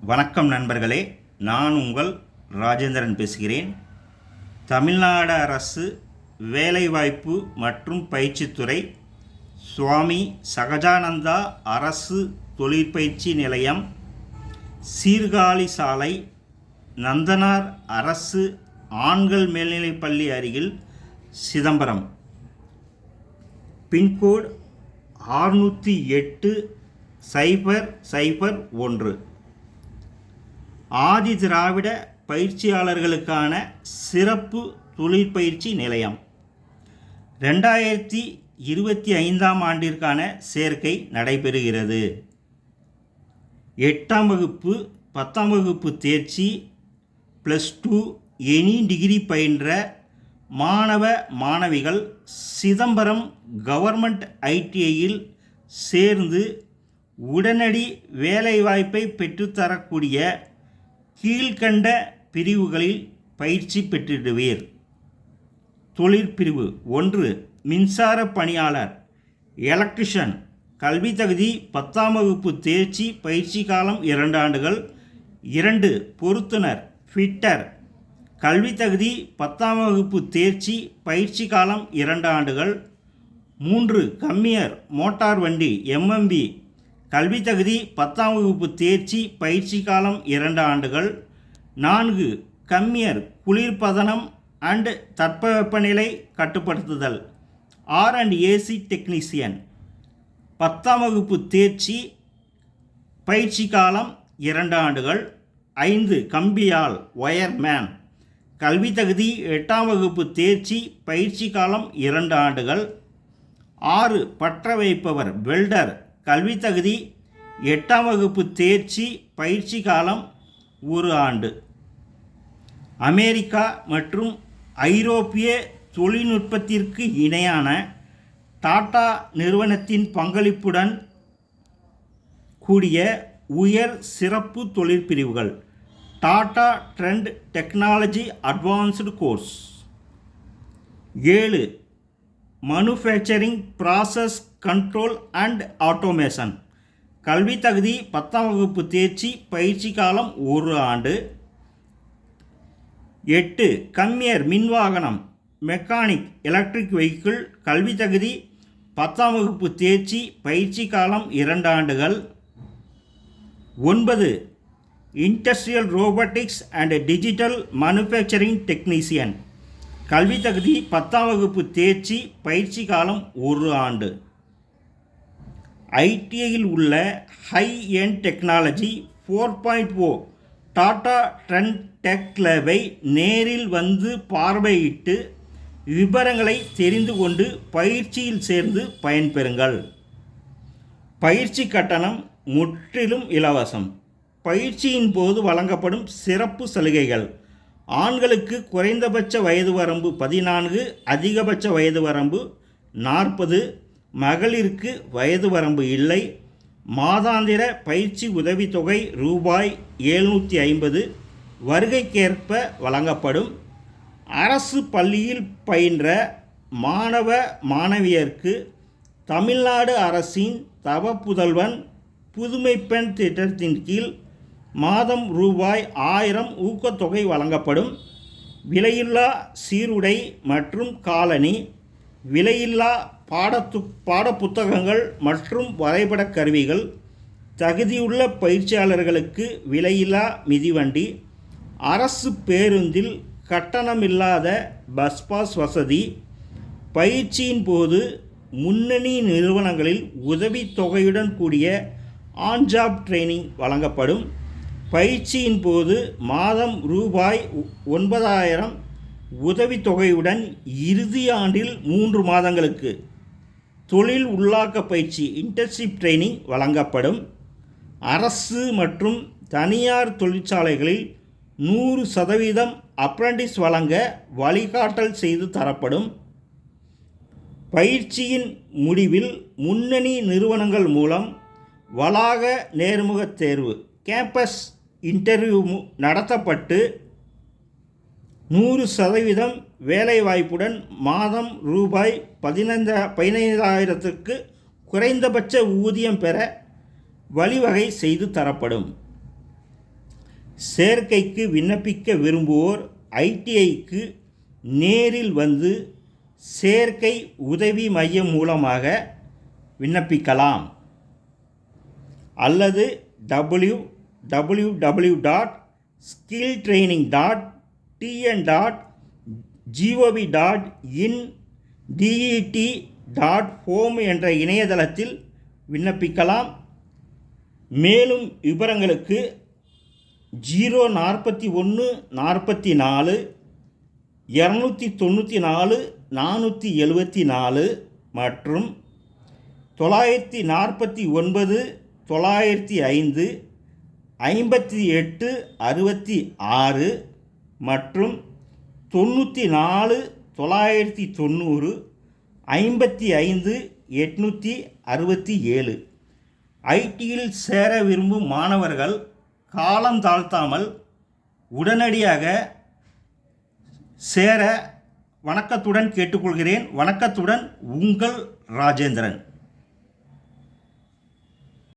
வணக்கம் நண்பர்களே, நான் உங்கள் ராஜேந்திரன் பேசுகிறேன். தமிழ்நாடு அரசு வேலைவாய்ப்பு மற்றும் பயிற்சித்துறை சுவாமி சகஜானந்தா அரசு தொழிற்பயிற்சி நிலையம், சீர்காழி சாலை, நந்தனார் அரசு ஆண்கள் மேல்நிலைப்பள்ளி அருகில், சிதம்பரம். பின்கோடு 608-001. ஆதி திராவிட பயிற்சியாளர்களுக்கான சிறப்பு தொழிற்பயிற்சி நிலையம். 2025ஆம் ஆண்டிற்கான சேர்க்கை நடைபெறுகிறது. 8ஆம் வகுப்பு 10ஆம் வகுப்பு தேர்ச்சி, +2 எனி டிகிரி பயின்ற மாணவ மாணவிகள் சிதம்பரம் கவர்மெண்ட் ஐடிஐயில் சேர்ந்து உடனடி வேலைவாய்ப்பை பெற்றுத்தரக்கூடிய கீழ்கண்ட பிரிவுகளில் பயிற்சி பெற்றிடுவீர். தொழிற்பிரிவு 1. மின்சார பணியாளர் எலக்ட்ரிஷியன். கல்வி தகுதி 10ஆம் வகுப்பு தேர்ச்சி, பயிற்சி காலம் 2 ஆண்டுகள். 2. பொருத்துனர் ஃபிட்டர். கல்வி தகுதி 10ஆம் வகுப்பு தேர்ச்சி, பயிற்சி காலம் 2 ஆண்டுகள். 3. கம்மியர் மோட்டார் வண்டி எம்எம்பி. கல்வி தகுதி 10ஆம் வகுப்பு தேர்ச்சி, பயிற்சி காலம் 2 ஆண்டுகள். 4. கம்மியர் குளிர்பதனம் அண்ட் தட்பவெப்பநிலை கட்டுப்படுத்துதல் R&AC டெக்னீசியன். 10ஆம் வகுப்பு தேர்ச்சி, பயிற்சி காலம் 2 ஆண்டுகள். 5. கம்பியால் ஒயர்மேன். கல்வி தகுதி 8ஆம் வகுப்பு தேர்ச்சி, பயிற்சி காலம் 2 ஆண்டுகள். 6. பற்ற வைப்பவர் வெல்டர். கல்வி தகுதி 8ஆம் வகுப்பு தேர்ச்சி, பயிற்சி காலம் 1 ஆண்டு. அமெரிக்கா மற்றும் ஐரோப்பிய தொழில்நுட்பத்திற்கு இணையான டாடா நிறுவனத்தின் பங்களிப்புடன் கூடிய உயர் சிறப்பு தொழிற்பிரிவுகள். Tata trend technology advanced course. 7. Manufacturing process control and automation. கல்வி தகுதி 10ஆம் வகுப்பு தேர்ச்சி, பயிற்சி காலம் 1 ஆண்டு. 8. கம்மியர் மின்வாகனம் மெக்கானிக் எலக்ட்ரிக் வெஹிக்கிள். கல்வி தகுதி 10ஆம் வகுப்பு தேர்ச்சி, பயிற்சி காலம் 2 ஆண்டுகள். 9. Industrial robotics and digital manufacturing technician. கல்வி தகுதி 10ஆம் வகுப்பு தேர்ச்சி, பயிற்சி காலம் 1 ஆண்டு. ஐடிஐயில் உள்ள high end technology 4.0 Tata trend tech லேபை நேரில் வந்து பார்வையிட்டு விவரங்களை தெரிந்து கொண்டு பயிற்சியில் சேர்ந்து பயன்பெறுங்கள். பயிற்சி கட்டணம் முற்றிலும் இலவசம். பயிற்சியின் போது வழங்கப்படும் சிறப்பு சலுகைகள்: ஆண்களுக்கு குறைந்தபட்ச வயது வரம்பு 14, அதிகபட்ச வயது வரம்பு 40. மகளிருக்கு வயது வரம்பு இல்லை. மாதாந்திர பயிற்சி உதவித்தொகை ரூபாய் 750 வருகைக்கேற்ப வழங்கப்படும். அரசு பள்ளியில் பயின்ற மாணவ மாணவியருக்கு தமிழ்நாடு அரசின் தவப்புதல்வன் புதுமை பெண் திட்டத்தின் கீழ் மாதம் ரூபாய் 1000 ஊக்கத்தொகை வழங்கப்படும். விலையில்லா சீருடை மற்றும் காலணி, விலையில்லா பாடப்புத்தகங்கள் மற்றும் வரைபட கருவிகள், தகுதியுள்ள பயிற்சியாளர்களுக்கு விலையில்லா மிதிவண்டி, அரசு பேருந்தில் கட்டணமில்லாத பஸ் பாஸ் வசதி, பயிற்சியின் போது முன்னணி நிறுவனங்களில் உதவித்தொகையுடன் கூடிய ஆன் ஜாப் ட்ரைனிங் வழங்கப்படும். பயிற்சியின் போது மாதம் ரூபாய் 9000 உதவித்தொகையுடன் இறுதி ஆண்டில் 3 மாதங்களுக்கு தொழில் உள்ளாக்க பயிற்சி இன்டர்ன்ஷிப் ட்ரைனிங் வழங்கப்படும். அரசு மற்றும் தனியார் தொழிற்சாலைகளில் 100% அப்ரண்டிஸ் வழங்க வழிகாட்டல் செய்து தரப்படும். பயிற்சியின் முடிவில் முன்னணி நிறுவனங்கள் மூலம் வளாக நேர்முகத் தேர்வு கேம்பஸ் இன்டர்வியூ நடத்தப்பட்டு 100% வேலைவாய்ப்புடன் மாதம் ரூபாய் 15,000க்கு குறைந்தபட்ச ஊதியம் பெற வழிவகை செய்து தரப்படும். சேர்க்கைக்கு விண்ணப்பிக்க விரும்புவோர் ஐடிஐக்கு நேரில் வந்து சேர்க்கை உதவி மையம் மூலமாக விண்ணப்பிக்கலாம் அல்லது www.skilltraining.tn.gov.in det.home என்ற இணையதளத்தில் விண்ணப்பிக்கலாம். மேலும் விவரங்களுக்கு 041 44 294 474 மற்றும் 949 905 58 66 மற்றும் 94 990 55 867. ஐடியில் சேர விரும்பும் மாணவர்கள் காலம் தாழ்த்தாமல் உடனடியாக சேர வணக்கத்துடன் கேட்டுக்கொள்கிறேன். வணக்கத்துடன் உங்கள் ராஜேந்திரன்.